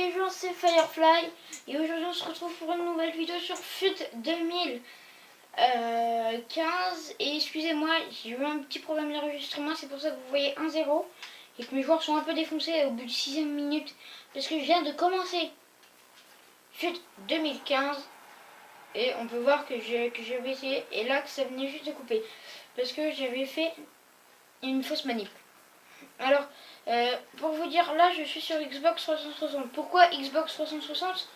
les gens, c'est Firefly et aujourd'hui on se retrouve pour une nouvelle vidéo sur FUT 2015 et excusez-moi, j'ai eu un petit problème d'enregistrement, c'est pour ça que vous voyez 1-0 et que mes joueurs sont un peu défoncés au bout de 6ème minute parce que je viens de commencer FUT 2015 et on peut voir que j'avais essayé et là que ça venait juste de couper parce que j'avais fait une fausse manip. Alors, pour vous dire, là je suis sur Xbox 360. Pourquoi Xbox 360?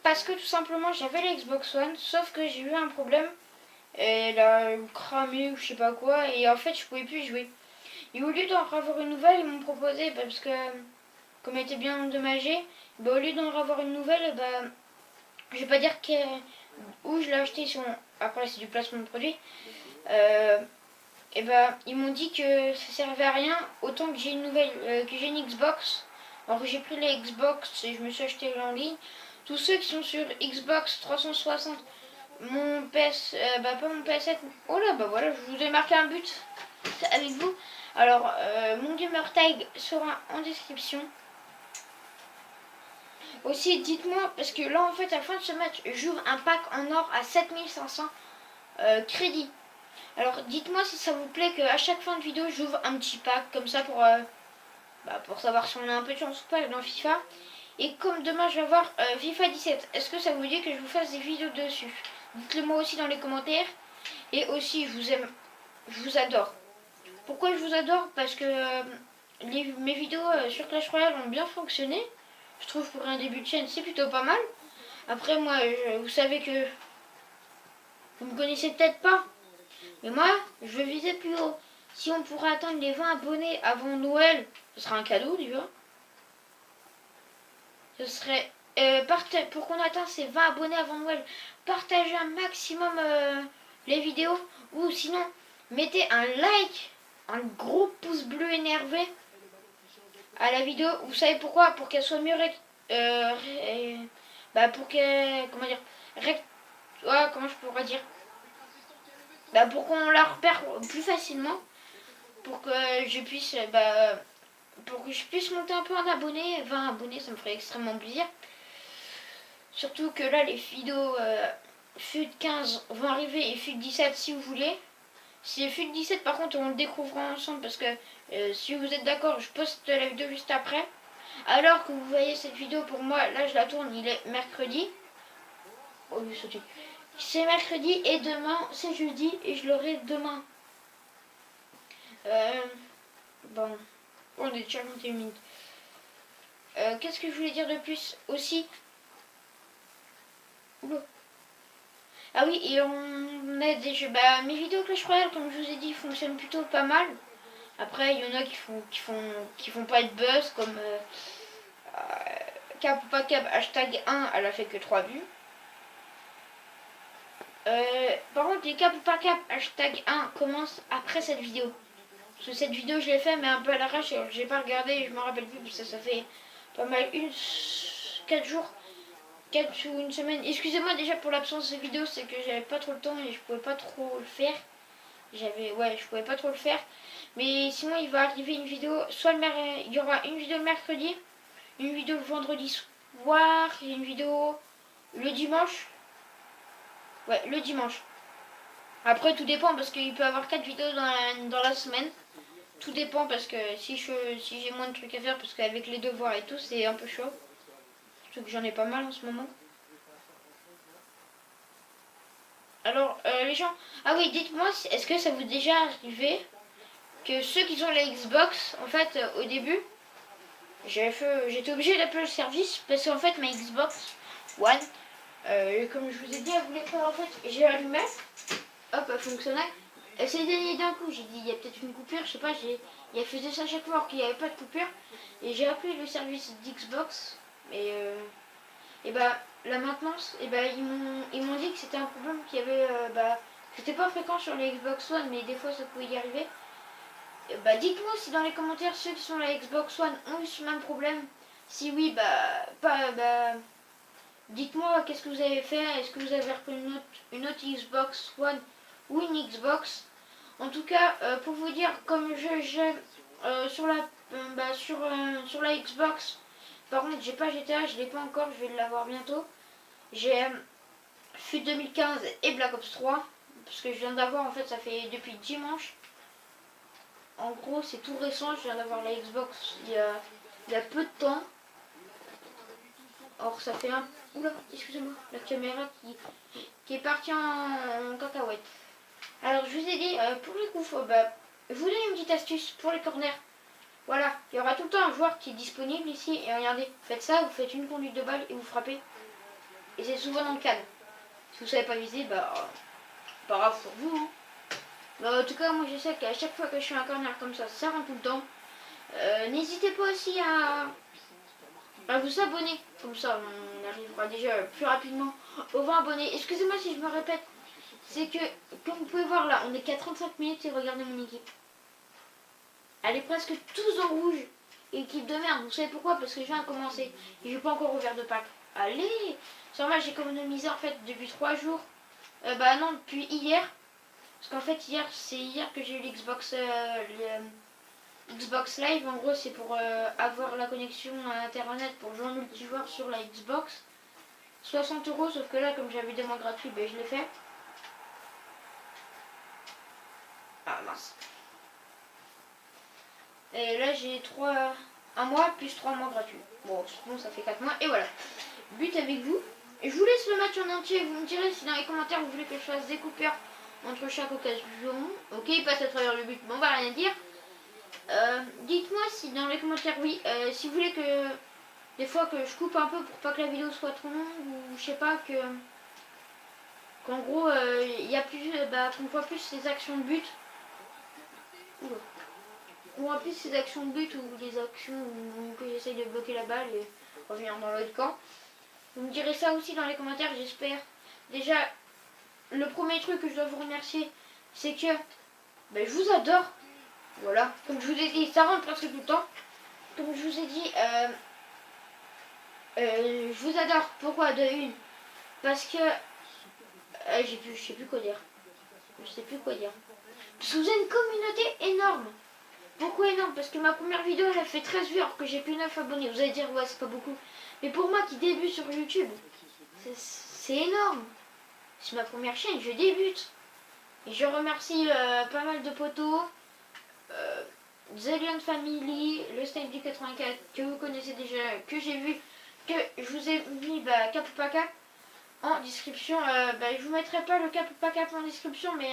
Parce que tout simplement j'avais la Xbox One, sauf que j'ai eu un problème. Elle a cramé ou je sais pas quoi, et en fait je pouvais plus y jouer. Et au lieu d'en avoir une nouvelle, ils m'ont proposé, parce que comme elle était bien endommagée, au lieu d'en avoir une nouvelle, je vais pas dire où je l'ai acheté, après c'est du placement de produit. Et ils m'ont dit que ça servait à rien, autant que j'ai une nouvelle, que j'ai une Xbox. Alors j'ai pris les Xbox et je me suis acheté en ligne. Tous ceux qui sont sur Xbox 360, mon PS, pas mon PS7. Oh là, voilà, je vous ai marqué un but avec vous. Alors, mon gamer tag sera en description. Aussi, dites-moi, parce que là en fait, à la fin de ce match, j'ouvre un pack en or à 7500 crédits. Alors dites-moi si ça vous plaît qu'à chaque fin de vidéo j'ouvre un petit pack comme ça pour savoir si on a un peu de chance ou pas dans FIFA. Et comme demain je vais avoir FIFA 17, est-ce que ça vous dit que je vous fasse des vidéos dessus? Dites-le moi aussi dans les commentaires. Et aussi je vous aime, je vous adore. Pourquoi je vous adore? Parce que mes vidéos sur Clash Royale ont bien fonctionné. Je trouve pour un début de chaîne c'est plutôt pas mal. Après moi vous savez que vous me connaissez peut-être pas. Mais moi, je veux viser plus haut. Si on pourrait atteindre les 20 abonnés avant Noël, ce sera un cadeau, tu vois. Ce serait... pour qu'on atteigne ces 20 abonnés avant Noël, partagez un maximum les vidéos. Ou sinon, mettez un like, un gros pouce bleu énervé à la vidéo. Vous savez pourquoi? Pour qu'elle soit mieux... pour qu'elle... Comment dire? Comment je pourrais dire? Pour qu'on la repère plus facilement, pour que je puisse monter un peu en abonnés. 20 abonnés, ça me ferait extrêmement plaisir. Surtout que là les vidéos FUT 15 vont arriver et FUT 17 si vous voulez. Si FUT 17 par contre on le découvrira ensemble parce que si vous êtes d'accord je poste la vidéo juste après. Alors que vous voyez cette vidéo, pour moi là je la tourne, il est mercredi. Oh oui, sauté. C'est mercredi et demain c'est jeudi et je l'aurai demain. On est déjà 21 minutes. Qu'est-ce que je voulais dire de plus aussi? Ah oui, et on a des jeux. Mes vidéos Clash Royale, comme je vous ai dit, fonctionnent plutôt pas mal. Après, il y en a qui font pas de buzz, comme cap ou pas cap, hashtag 1, elle a fait que 3 vues. Par contre, les cap ou pas cap, hashtag 1 commencent après cette vidéo. Parce que cette vidéo, je l'ai fait, mais un peu à l'arrache, j'ai pas regardé, et je me rappelle plus, parce que ça fait pas mal 4 jours. 4 ou une semaine. Excusez-moi déjà pour l'absence de vidéo, c'est que j'avais pas trop le temps et je pouvais pas trop le faire. Je pouvais pas trop le faire. Mais sinon, il va arriver une vidéo. Soit il y aura une vidéo le mercredi, une vidéo le vendredi soir et une vidéo le dimanche. Ouais, le dimanche. Après, tout dépend parce qu'il peut y avoir 4 vidéos dans la semaine. Tout dépend parce que si j'ai moins de trucs à faire, parce qu'avec les devoirs et tout, c'est un peu chaud. Surtout que j'en ai pas mal en ce moment. Alors, les gens... Ah oui, dites-moi, est-ce que ça vous est déjà arrivé que ceux qui ont la Xbox, en fait, au début, j'étais obligée d'appeler le service parce qu'en fait, ma Xbox One, comme je vous ai dit, elle voulait faire, en fait, j'ai allumé, hop, elle fonctionnait. Elle s'est éteignée d'un coup, j'ai dit, il y a peut-être une coupure, je sais pas, elle faisait ça chaque fois alors qu'il n'y avait pas de coupure. Et j'ai appelé le service d'Xbox, et la maintenance, ils m'ont dit que c'était un problème qu'il y avait, c'était pas fréquent sur les Xbox One, mais des fois ça pouvait y arriver. Dites-moi si dans les commentaires ceux qui sont la Xbox One ont eu ce même problème. Si oui, dites-moi qu'est-ce que vous avez fait. Est-ce que vous avez repris une autre Xbox One ou une Xbox? En tout cas, pour vous dire, comme j'ai sur la Xbox, Par contre, j'ai pas GTA, je l'ai pas encore, je vais l'avoir bientôt. J'ai FUT 2015 et Black Ops 3. Parce que je viens d'avoir, en fait, ça fait depuis dimanche. En gros, c'est tout récent, je viens d'avoir la Xbox il y a peu de temps. Or, ça fait un... Oula, excusez-moi, la caméra qui est partie en cacahuète. Alors, je vous ai dit, pour les coups, bah, je vous donne une petite astuce pour les corners. Voilà, il y aura tout le temps un joueur qui est disponible ici. Et regardez, faites ça, vous faites une conduite de balle et vous frappez. Et c'est souvent dans le cadre. Si vous savez pas viser, bah, pas grave pour vous. Hein. Bah, en tout cas, moi je sais qu'à chaque fois que je fais un corner comme ça rentre tout le temps. N'hésitez pas aussi à vous abonner. Comme ça, on arrivera déjà plus rapidement aux 20 abonnés. Excusez-moi si je me répète. C'est que, comme vous pouvez voir là, on est qu'à 35 minutes et regardez mon équipe. Elle est presque tous en rouge. Équipe de merde. Vous savez pourquoi? Parce que je viens de commencer. Et je n'ai pas encore ouvert de pack. Allez! Sur moi, j'ai économisé en fait depuis 3 jours. Bah non, depuis hier. Parce qu'en fait, c'est hier que j'ai eu l'Xbox Xbox Live. En gros, c'est pour avoir la connexion à Internet pour jouer en multijoueur sur la Xbox. 60 €, sauf que là, comme j'avais des mois gratuits, ben, je l'ai fait. Ah mince. Et là, j'ai un mois plus 3 mois gratuits. Bon, ça fait 4 mois. Et voilà. But avec vous. Et je vous laisse le match en entier. Vous me direz si dans les commentaires vous voulez que je fasse des coupures entre chaque occasion. Ok, il passe à travers le but, mais on va rien dire. Dites-moi si dans les commentaires, oui, si vous voulez que des fois que je coupe un peu pour pas que la vidéo soit trop longue, ou je sais pas, qu'en gros il y a plus, qu'on voit plus ces actions de but. Oula. On voit plus ces actions de but ou des actions où que j'essaye de bloquer la balle et revenir dans l'autre camp. Vous me direz ça aussi dans les commentaires, j'espère. Déjà, le premier truc que je dois vous remercier, c'est que je vous adore. Voilà, comme je vous ai dit, ça rentre presque tout le temps. Comme je vous ai dit, je vous adore. Pourquoi? De une, parce que je sais plus quoi dire. Je sais plus quoi dire. Parce que vous avez une communauté énorme. Beaucoup énorme, parce que ma première vidéo elle a fait 13 vues alors que j'ai plus 9 abonnés. Vous allez dire ouais c'est pas beaucoup. Mais pour moi qui débute sur YouTube, c'est énorme. C'est ma première chaîne, je débute. Et je remercie pas mal de potos. Zelion Family, le Style du 84 que vous connaissez déjà, que j'ai vu, que je vous ai mis cap ou pas cap en description. Je vous mettrai pas le cap ou pas cap en description, mais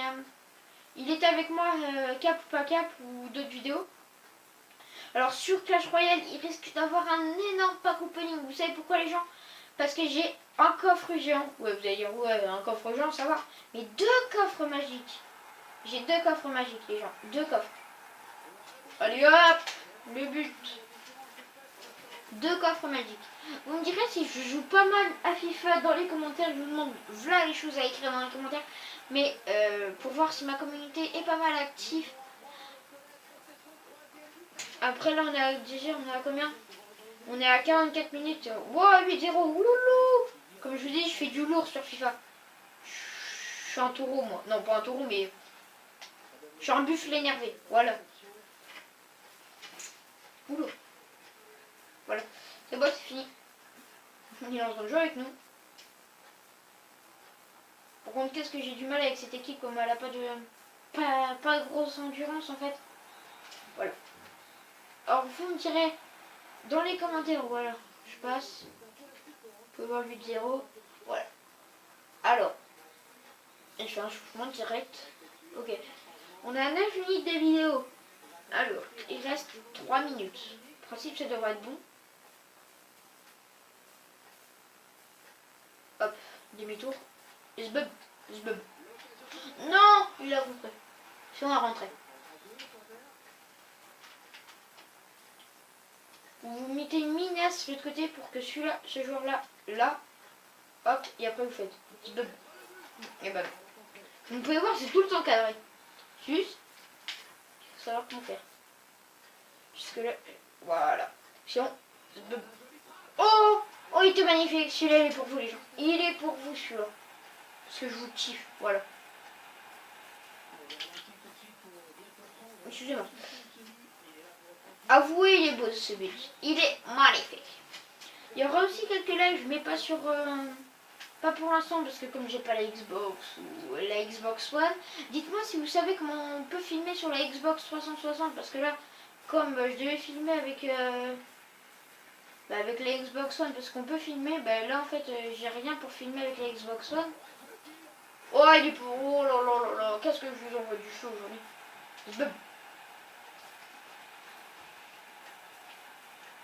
il est avec moi cap ou pas cap ou d'autres vidéos. Alors sur Clash Royale, il risque d'avoir un énorme pack opening. Vous savez pourquoi les gens? Parce que j'ai un coffre géant. Ouais, vous allez dire ouais, un coffre géant, ça va. Mais 2 coffres magiques. J'ai 2 coffres magiques les gens, 2 coffres. Allez hop, le but. 2 coffres magiques. Vous me direz si je joue pas mal à FIFA dans les commentaires. Je vous demande voilà les choses à écrire dans les commentaires. Mais pour voir si ma communauté est pas mal active. Après là on est à combien? On est à 44 minutes. Wow, 8-0. Ouloulou. Comme je vous dis, je fais du lourd sur FIFA. Je suis un taureau moi. Non pas un taureau mais je suis un buffle énervé. Voilà. Oula. Voilà. C'est bon, c'est fini. Il est en train de jouer avec nous. Par contre, qu'est-ce que j'ai du mal avec cette équipe comme elle a pas de grosse endurance en fait. Voilà. Alors vous me direz dans les commentaires, voilà, je passe. Vous pouvez voir 8-0. Voilà. Alors, je fais un changement direct. Ok. On a 9 minutes de vidéo. Alors, il reste 3 minutes. En principe, ça devrait être bon. Hop, demi-tour. Zbub. Non, il a rentré. Si on a rentré. Vous mettez une minace de l'autre côté pour que celui-là, ce joueur-là, là, hop, et après vous faites zbub. Et bam. Vous pouvez voir, c'est tout le temps cadré. Juste, il faut savoir comment faire. Jusque là, voilà. Sinon, zbub. Oh, oh, il était magnifique. Celui-là, il est pour vous, les gens. Il est pour vous, celui-là. Parce que je vous kiffe, voilà. Excusez-moi. Avouez, il est beau ce but. Il est magnifique. Il y aura aussi quelques lives, mais pas sur... pas pour l'instant, parce que comme j'ai pas la Xbox ou la Xbox One, dites-moi si vous savez comment on peut filmer sur la Xbox 360, parce que là, comme je devais filmer avec... avec la Xbox One, parce qu'on peut filmer, là en fait j'ai rien pour filmer avec la Xbox One. Oh il est pour... Oh là là là là, qu'est-ce que je vous envoie du chaud aujourd'hui.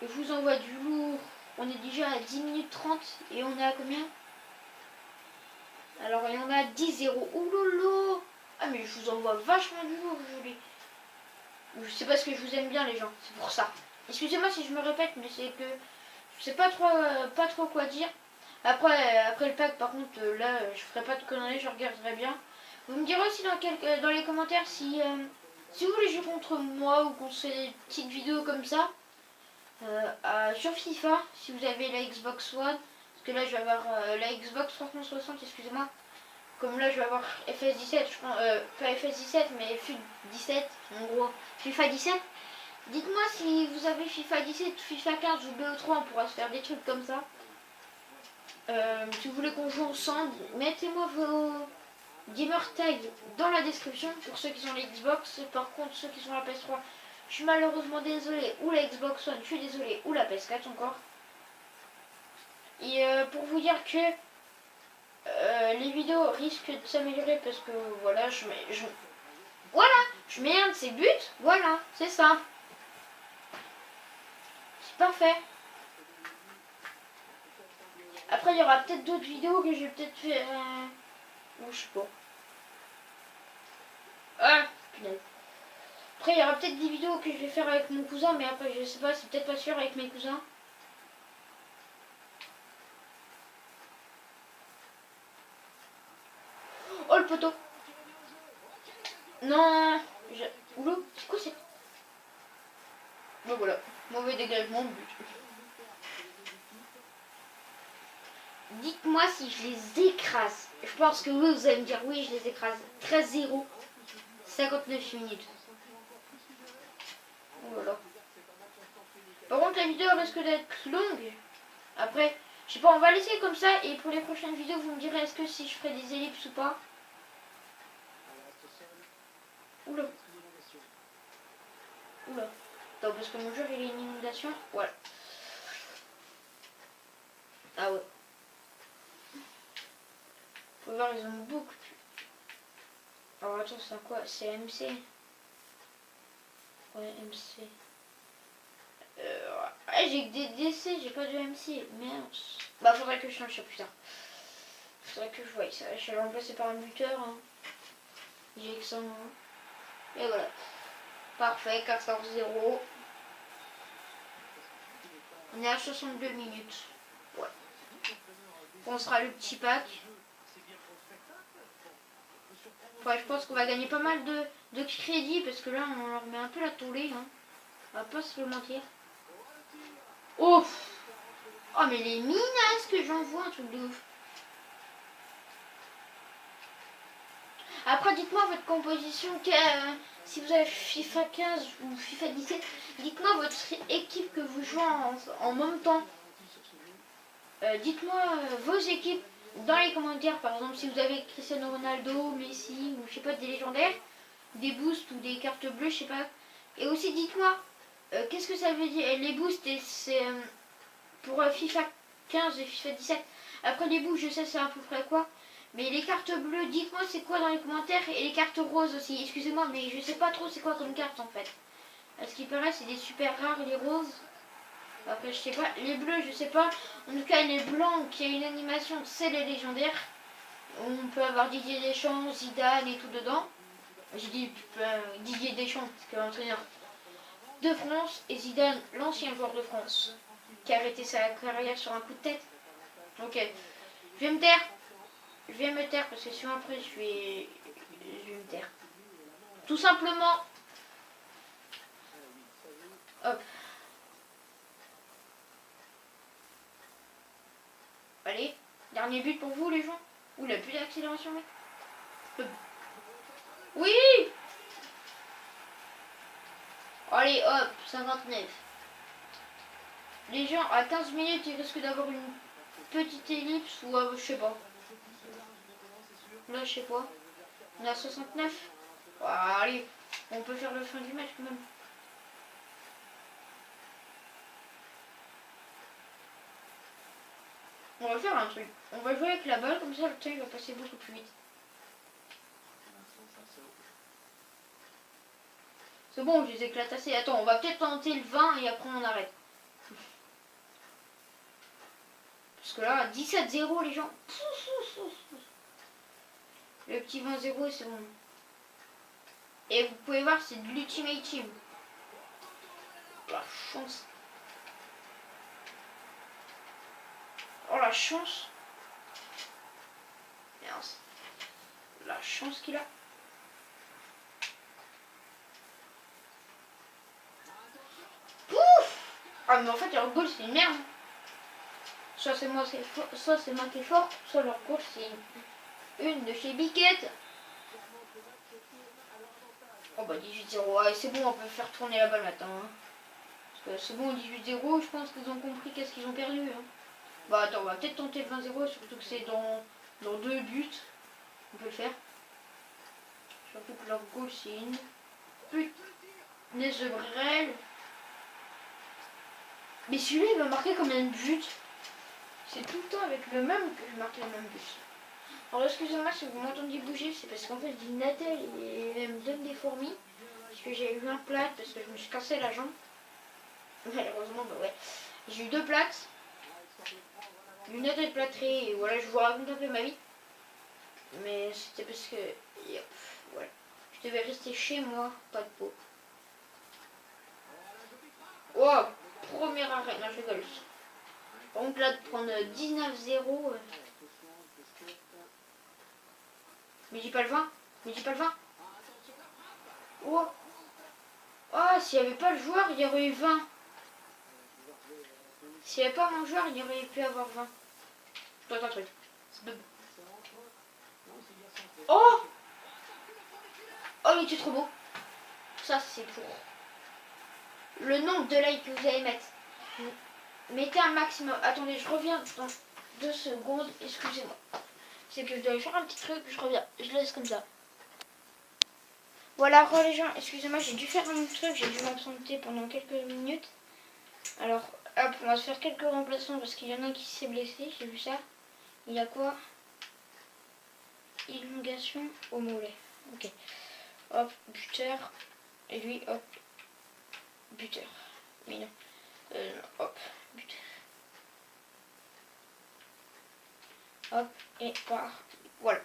Je vous envoie du lourd. On est déjà à 10 minutes 30 et on est à combien? Alors il y en a 10-0. Ouh lolo. Ah mais je vous envoie vachement du lourd aujourd'hui. C'est parce que je vous aime bien les gens, c'est pour ça. Excusez-moi si je me répète, mais c'est que je sais pas trop quoi dire. Après le pack, par contre, là, je ferai pas de conneries, je regarderai bien. Vous me direz aussi dans les commentaires si vous voulez jouer contre moi ou qu'on se fait des petites vidéos comme ça sur FIFA, si vous avez la Xbox One. Parce que là, je vais avoir la Xbox 360, excusez-moi. Comme là, je vais avoir FS17, je pense, pas FS17, mais FUT17, en gros, FIFA 17. Dites-moi si vous avez FIFA 17, FIFA 15 ou BO3, on pourra se faire des trucs comme ça. Si vous voulez qu'on joue ensemble, mettez-moi vos gamer tags dans la description pour ceux qui sont les Xbox. Par contre, ceux qui sont la PS3, je suis malheureusement désolé, ou la Xbox One, je suis désolé, ou la PS4 encore. Et pour vous dire que les vidéos risquent de s'améliorer parce que voilà, je mets un de ces buts, voilà, c'est ça. C'est parfait. Après, il y aura peut-être d'autres vidéos que je vais peut-être faire. Ou je sais pas. Ah, punaise. Après, il y aura peut-être des vidéos que je vais faire avec mon cousin, mais après, je sais pas, c'est peut-être pas sûr avec mes cousins. Oh, le poteau. Non. Oula, c'est quoi c'est... Bon, voilà. Mauvais dégagement, but. Dites-moi si je les écrase. Je pense que vous allez me dire oui, je les écrase. 13-0. 59 minutes. Voilà. Par contre, la vidéo risque d'être longue. Après, je sais pas, on va laisser comme ça. Et pour les prochaines vidéos, vous me direz est-ce que si je ferai des ellipses ou pas. Oula. Oula. Attends, parce que mon jeu, il a une inondation. Voilà. Ah ouais. Faut voir, ils ont beaucoup. Alors attends, c'est quoi? C'est MC. Ouais, MC. Ouais, j'ai que des DC, j'ai pas de MC. Merde. Bah, faudrait que je change ça plus tard. Faudrait que je voie ça. Je vais remplacer par un buteur. Hein. J'ai que ça. Hein. Et voilà. Parfait, 14-0. On est à 62 minutes. Ouais. On sera le petit pack. Ouais, je pense qu'on va gagner pas mal de crédit parce que là, on leur met un peu la tollée. Hein. On va pas se le mentir. Oh! Oh, mais les minasses que j'envoie, un truc de ouf. Après, dites-moi votre composition. Si vous avez FIFA 15 ou FIFA 17, dites-moi votre équipe que vous jouez en même temps. Dites-moi vos équipes dans les commentaires. Par exemple, si vous avez Cristiano Ronaldo, Messi ou je sais pas, des légendaires, des boosts ou des cartes bleues, je sais pas. Et aussi, dites-moi qu'est-ce que ça veut dire les boosts. C'est pour FIFA 15 et FIFA 17. Après les boosts, je sais c'est à peu près quoi. Mais les cartes bleues, dites-moi c'est quoi dans les commentaires. Et les cartes roses aussi. Excusez-moi, mais je sais pas trop c'est quoi comme carte en fait. À ce qui paraît, c'est des super rares les roses. Après, je sais pas. Les bleus, je sais pas. En tout cas, les blancs qui a une animation, c'est les légendaires. On peut avoir Didier Deschamps, Zidane et tout dedans. J'ai dit Didier Deschamps, qui est l'entraîneur de France, et Zidane, l'ancien joueur de France, qui a arrêté sa carrière sur un coup de tête. Ok, je vais me taire. Je vais me taire parce que sinon après je vais me taire. Tout simplement. Hop. Allez, dernier but pour vous les gens. Ouh, il a plus d'accélération mec. Oui. Allez hop, 59. Les gens, à 15 minutes, ils risquent d'avoir une petite ellipse ou je sais pas. Là, je sais pas. On est à 69. Ah, allez, on peut faire le fin du match quand même. On va faire un truc. On va jouer avec la balle, comme ça le temps il va passer beaucoup plus vite. C'est bon, je les éclate assez. Attends, on va peut-être tenter le 20 et après on arrête. Parce que là, 17-0 les gens. Le petit 20-0 c'est bon. Et vous pouvez voir, c'est de l'Ultimate Team. La chance. Oh la chance. Merde. La chance qu'il a. Pouf. Ah mais en fait leur goal c'est une merde. Soit c'est moi, soit c'est moi qui est fort, soit leur goal c'est une de chez Biquette. Oh bah 18-0, ouais, c'est bon, on peut faire tourner la balle maintenant. Hein. Parce que c'est bon, 18-0, je pense qu'ils ont compris qu'est-ce qu'ils ont perdu. Hein. Bah attends, on va peut-être tenter le 20-0, surtout que c'est dans 2 buts. On peut le faire. Surtout que leur goal c'est une punaise de brêle. Mais celui-là il va marquer combien de buts? C'est tout le temps avec le même que je marque le même but. Alors excusez-moi si vous m'entendez bouger, c'est parce qu'en fait je dis Natel et elle me donne des fourmis. Parce que j'ai eu un plat, parce que je me suis cassé la jambe. Malheureusement, bah ouais. J'ai eu 2 plates. Une Natel plâtrée, et voilà, je vous raconte un peu ma vie. Mais c'était parce que, yep, voilà. Je devais rester chez moi, pas de peau. Wow, premier arrêt, non je rigole. Par contre là, de prendre 19-0... Mais j'ai pas le 20. Mais j'ai pas le 20. Oh. Oh, s'il n'y avait pas le joueur, il y aurait eu 20. S'il n'y avait pas mon joueur, il y aurait pu avoir 20. Je dois un truc. Oh. Oh, il était trop beau. Ça, c'est pour le nombre de likes que vous allez mettre. Mettez un maximum. Attendez, je reviens dans 2 secondes. Excusez-moi. C'est que je dois faire un petit truc. Je reviens. Je laisse comme ça. Voilà, les gens. Excusez-moi, j'ai dû faire un truc. J'ai dû m'absenter pendant quelques minutes. Alors, hop, on va se faire quelques remplacements parce qu'il y en a un qui s'est blessé. J'ai vu ça. Il y a quoi? Élongation au mollet. Ok. Hop, buteur. Et lui, hop, buteur. Mais non. Hop, buteur. Hop, et par. Voilà.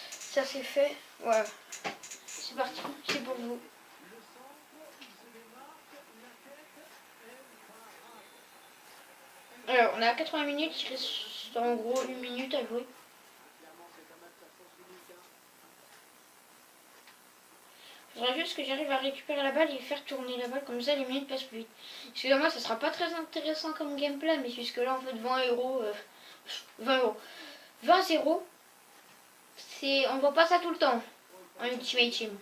Ça c'est fait. Voilà. C'est parti. C'est pour vous. Alors, on est à 80 minutes. Il reste en gros 1 minute à jouer. Il faudra juste que j'arrive à récupérer la balle et faire tourner la balle, comme ça les minutes passent plus vite. Excusez-moi, ça sera pas très intéressant comme gameplay, mais puisque là en fait 20 euros, 20 euros, 20-0, c'est, on voit pas ça tout le temps en Ultimate Team.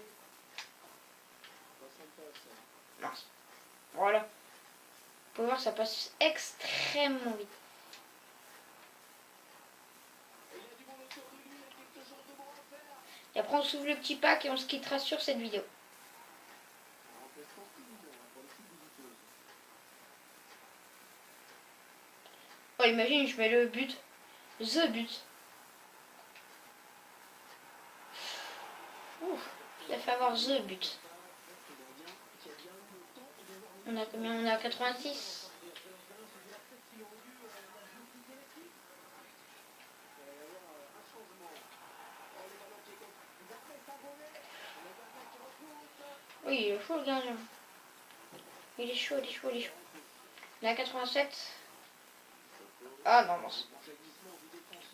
Mince. Voilà. Vous pouvez voir, ça passe extrêmement vite. Et après on s'ouvre le petit pack et on se quittera sur cette vidéo. Oh, imagine, je mets le but. The but. Ouf, il a fait avoir the but. On a combien? On est à 86. Oui, il est chaud le gardien. Il est chaud, il est chaud, il est chaud. On est à 87. Ah non, mince.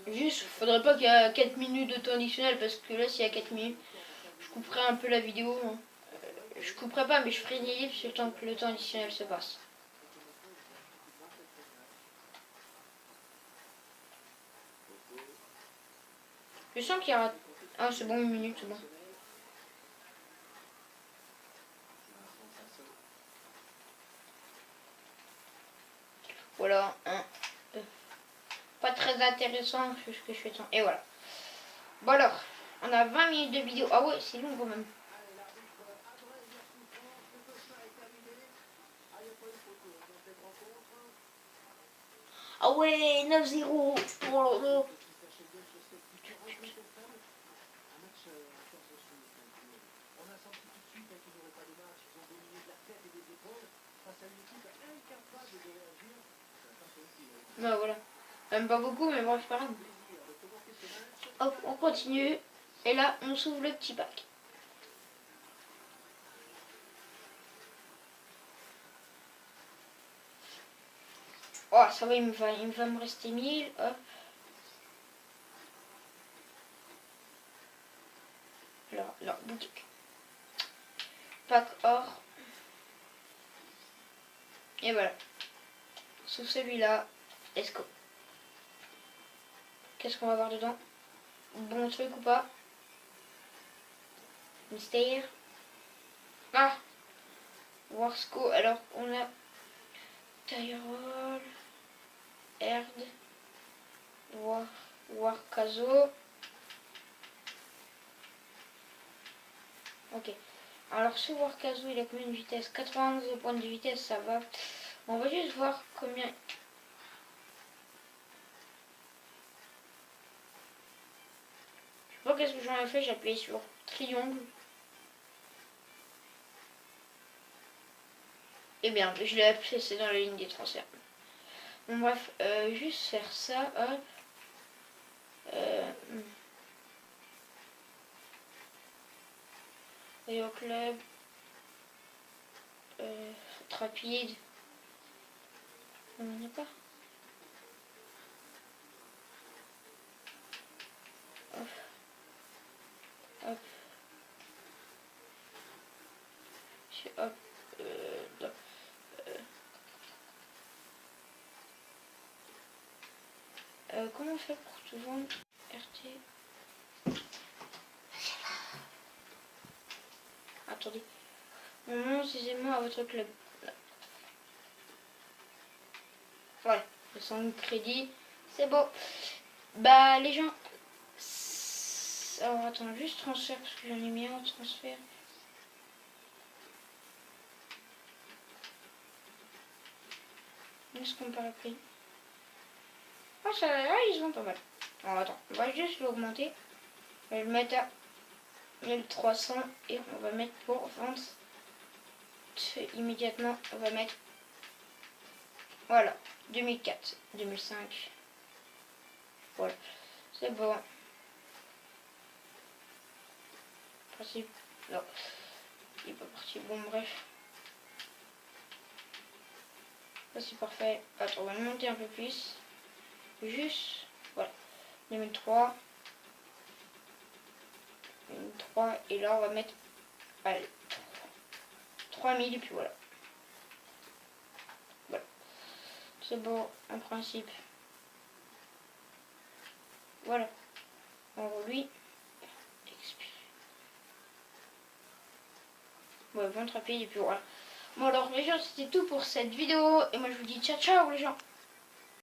Juste, faudrait pas qu'il y ait 4 minutes de temps additionnel parce que là, s'il y a 4 minutes, je couperai un peu la vidéo. Je couperai pas, mais je ferai une ellipse le temps que le temps additionnel se passe. Je sens qu'il y aura... Ah, c'est bon, 1 minute, c'est bon. voilà. Hein. Pas très intéressant ce que je fais de son. Et voilà. Bon alors, on a 20 minutes de vidéo. Ah ouais, c'est long quand même. Ah ouais, 9-0. Oh là là. Bah voilà. Même pas beaucoup, mais bon, c'est pas grave. Hop, on continue. Et là, on s'ouvre le petit pack. Oh, ça va, il va me rester 1000. Hop. Alors, boutique. Pack or. Et voilà. Sous celui-là, let's go. Qu'est-ce qu'on va voir dedans? Bon truc ou pas? Mystère. Ah, Warsco. Alors, on a Tyrol, Erd, Warcazo. Ok. Alors, ce Warcazo, il a combien de vitesse? 91 de points de vitesse, ça va. On va juste voir combien. Je sais pas qu'est-ce que j'en ai fait, j'ai appuyé sur triangle. Et bien, je l'ai placé dans la ligne des transferts. Bon bref, juste faire ça, hop. Et au club, rapide. On n'en a pas. Hop. Hop. Hop. Non. Comment on fait pour tout vendre? RT. Attendez. Saisissez-moi à votre club. Ouais, le 100 crédit. C'est beau. Bah, les gens. Alors, attends, juste transfert parce que j'en ai mis un transfert. Est-ce qu'on parle prix? Oh, ça, là, ils sont pas mal. Alors, attends, on va juste l'augmenter. On va le mettre à 1300 et on va mettre pour vente. Immédiatement, on va mettre. Voilà, 2004, 2005. Voilà, c'est bon. Principe. Non, il est pas parti. Bon, bref. Ça, c'est parfait. Attends, on va le monter un peu plus. Juste, voilà. 2003. 2003. Et là, on va mettre. Allez, 3000 et puis voilà. Voilà. C'est bon, en principe. Voilà. En gros, lui. Expire. Ouais, vente rapide et puis voilà. Bon alors les gens, c'était tout pour cette vidéo. Et moi je vous dis ciao ciao les gens.